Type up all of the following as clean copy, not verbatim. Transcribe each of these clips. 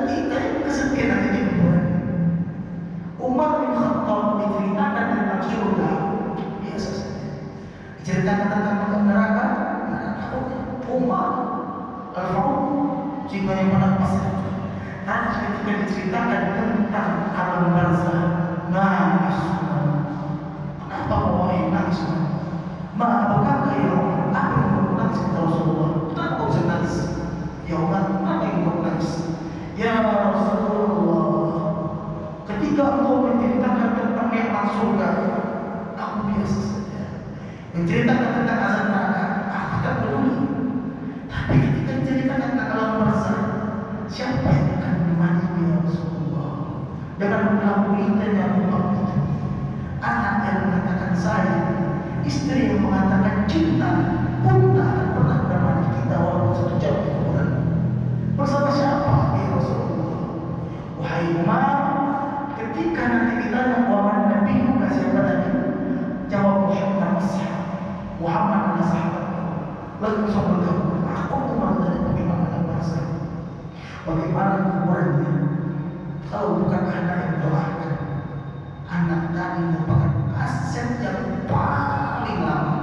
kita yang kesepian nanti di kuburan. Umar bin Khattab diceritakan tentang surga biasa saja. Diceritakan tentang neraka, Umar Al-Faruq jika yang mana pasir. Tapi ketika diceritakan tentang alam barzah, nangis. Kenapa wahai nangis? Apakah ya Umar? Apa yang kau nangis kata Rasulullah? Kenapa kau bisa nangis? Ya Umar, apa yang kau nangis? Ya Rasulullah, ketika engkau menceritakan tentang nikmat surga, aku biasa saja. Menceritakan tentang azab neraka, aku tak peduli. Tapi ketika menceritakan tentang alam barzah, siapa yang akan menemani ya Rasulullah? Dengan mengakuinya Umar itu, anak yang mengatakan sayang, istri yang mengatakan cinta, pun tak akan pernah menemani kita walaupun satu jam di kuburan. Bersama siapa ya Rasulullah? Wahai Umar, ketika nanti ditanya Muhammad Nabi bukan siapa Nabi, jawab Muhammad ashab. Muhammad adalah sahabat. Lalu Rasul berkata, aku Umar dari bagaimana alam barzah, bagaimana kuburannya. Kalau bukan anak yang doakan, anak tadi merupakan aset yang paling lama,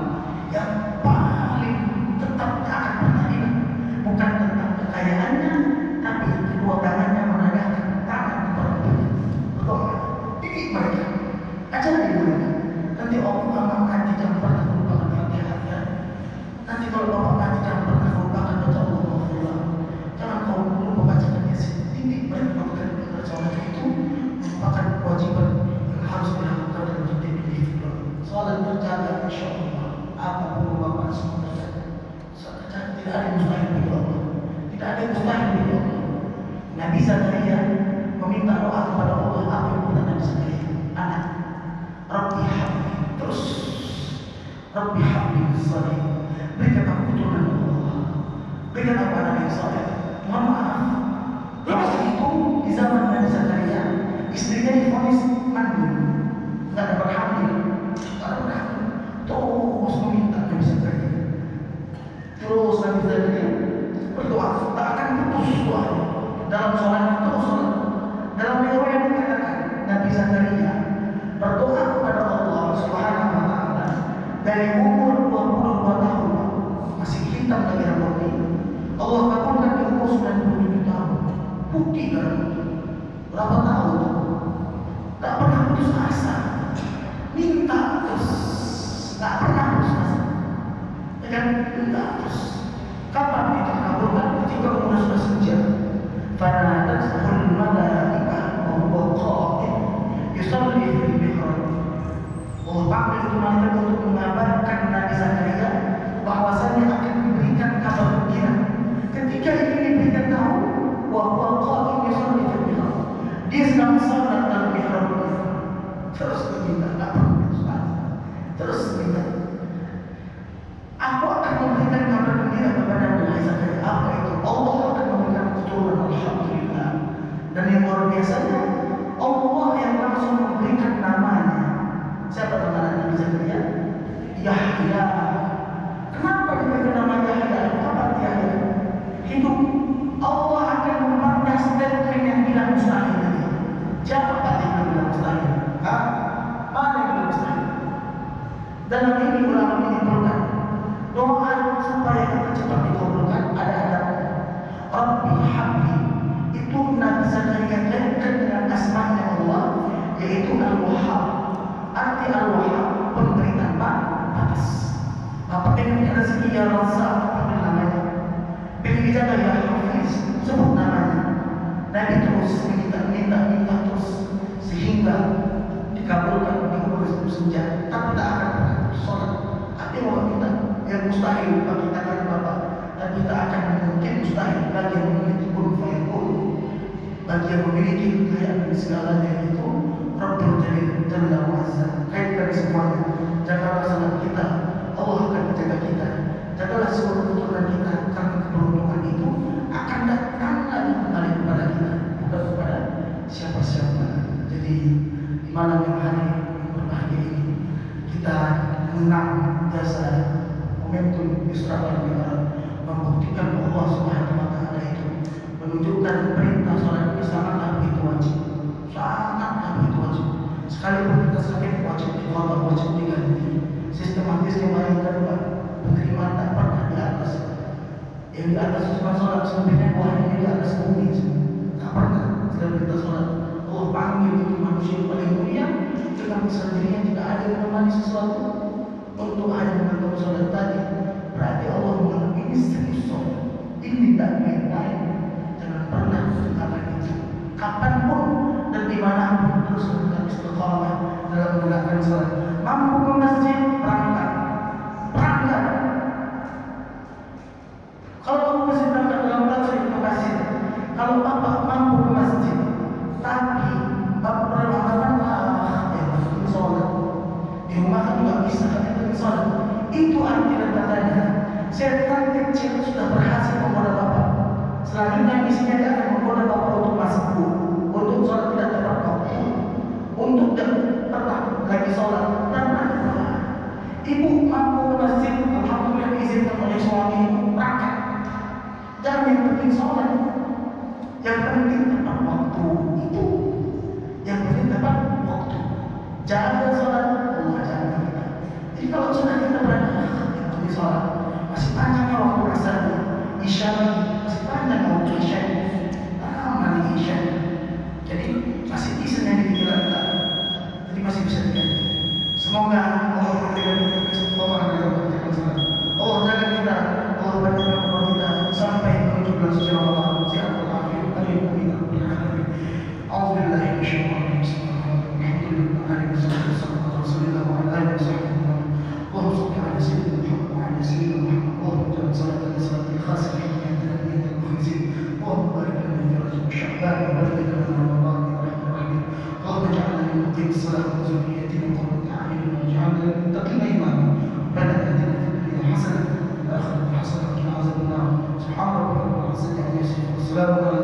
yang paling tetap akan pernah hilang. Bukan tentang kekayaannya, tapi kedua tangannya menadahkan tangan kepada berdoa. Didik mereka, ajari mereka. Nanti Allah nanti jangan pernah melupakan Fatihahnya. Nanti kalau Bapak nanti jangan pernah melupakan baca Allah. Jangan kau lupa bacakan Yasin. Didik mereka melakukan sholat itu merupakan kewajiban yang harus dilakukan dalam hidup ini. Sholat terjaga insya Allah. Apapun Bapak semua terjaga. Sholat terjaga, tidak ada yang mustahil bagi Allah. Tidak ada yang mustahil bagi Allah. Nabi Zakaria meminta doa kepada Allah. Apa yang kata Nabi Zakaria? Anak, Rabbi habli, terus Rabbi habli salih. Berikan aku keturunan Allah. Berikan aku anak yang saleh. Mohon maaf, waktu itu di zaman Nabi Zakaria, istrinya divonis mandul, nggak dapat hamil, terus meminta Nabi Zakaria. Terus Nabi Zakaria berdoa, tak akan putus doa dalam sholat terus. Dalam riwayat dikatakan Nabi Zakaria berdoa kepada Allah Subhanahu wa taala dari umur 22 tahun, masih hitam lagi rambutnya. Allah kabulkan di umur 97 tahun, putih rambutnya. Berapa tahun? Tak pernah putus asa, minta terus, tak pernah putus asa. Ya kan? Minta terus. Kapan itu dikabulkan? Ketika umur sudah senja. Fanadatul malaikah wa huwa qa'im yusalli fil mihrab. Allah panggil itu malaikat untuk mengabarkan Nabi Zakaria bahwasanya akan diberikan kabar gembira. Ketika ini diberikan tahu bahwa qa'im yusalli fil mihrab, dia sedang salat dalam mihrab. Terus meminta, tak pernah putus asa. Terus meminta, aku akan memberikan kabar gembira kepada Nabi Zakaria. Apa itu? Allah akan memberikan keturunan. Alhamdulillah. Dan yang luar biasanya, Allah yang langsung memberikan namanya. Siapa nama Nabi Zakaria? Yahya. Kenapa diberikan nama Yahya? Apa arti Yahya? Hidup. Allah akan memandang statement yang bilang mustahil. Siapa yang bilang mustahil? Mana yang bilang mustahil? Dalam ini ulama menyimpulkan doa supaya kita cepat dikabulkan ada adabnya. Rabbi habli itu Nabi Zakaria kaitkan dengan asma'nya Allah, yaitu Al-Wahhab. Arti Al-Wahhab pemberi tanpa batas. Apa pengen rezeki ya Razzaq, panggil namanya. Pengen dijaga ya Hafiz, sebut namanya. Nabi terus minta terus sehingga dikabulkan di umur senja. Tapi tak akan pernah sholat. Tapi mau kita yang mustahil bagi kata Bapak, dan kita akan mungkin mustahil bagi yang memiliki kun fayakun, bagi yang memiliki kekayaan dan segalanya itu Rabbul Jalil Jalla wa Azza. Kaitkan semuanya. Jagalah salat kita, Allah akan menjaga kita. Jagalah seluruh keturunan kita, karena keberuntungan itu akan datang lagi kembali kepada kita, bukan kepada siapa-siapa. Jadi di malam yang hari yang berbahagia ini kita menang jasa momentum Isra wal Mi'raj, membuktikan Allah Subhanahu wa taala itu menunjukkan perintah salat Yang di atas cuma sholat, sebenarnya wahyu di atas bumi. Tak pernah dalam kita sholat. Allah panggil itu manusia yang paling mulia dengan sendirinya tidak ada yang menemani sesuatu untuk hanya mengatur sholat tadi. Berarti Allah menganggap ini serius sholat. Ini tak main-main. Jangan pernah mengatakan itu. Kapanpun dan dimanapun terus tetap istiqamah dalam menegakkan sholat. Mampu ke masjid, berangkat. Berangkat. Kalau kamu masih berangkat dalam tasrik ke masjid, kalau bapak mampu ke masjid, tapi bapak pernah mengatakan, ya penting sholat. Di rumah kan juga bisa, tapi penting sholat. Itu arti dan katanya. Setan kecil sudah berhasil menggoda bapak. Selanjutnya misinya dia akan menggoda bapak untuk masuk, untuk sholat tidak tepat waktu, untuk pernah lagi sholat, pernah. Ibu mampu ke masjid, alhamdulillah diizinkan oleh suami, berangkat. Jangan yang penting sholat, yang penting tepat waktu itu, yang penting tepat waktu. Jaga sholat, Allah jaga kita. Jadi kalau sudah kita berada yang penting sholat, masih panjangnya waktu asarnya, isya masih panjang waktu isya, nanti isya. Jadi masih bisa yang dipikiran kita, jadi masih bisa diganti. Semoga Allah memberikan kita keselamatan dalam mengerjakan sholat. Allah jaga kita, Allah bantukan Allah kita sampai menuju bulan suci Ramadan. Siapkan akhir, amin, amin, amin, amin. Alhamdulillah, insyaallah. Alhamdulillah, alhamdulillah, Rasulullah wa ala alihi wa sahbihi. Allahumma shalli ala sayyidina Muhammad wa ala sayyidina Muhammad. Allahumma ja'al salatana salatal khasih min al-nabiyyin al-mukhlisin. Allahumma barik lana fi Rajab Sya'ban wa barik lana fi Ramadan ya arhamar rahimin. Allahumma ij'alna min muqimis salat wa zurriyyatina qurrata a'yun waj'alna lil muttaqina imama. Rabbana atina fid dunya hasanah wa fil akhirati hasanah wa qina adhaban nar. Subhana rabbika rabbil izzati amma yasifun. Wassalamu ala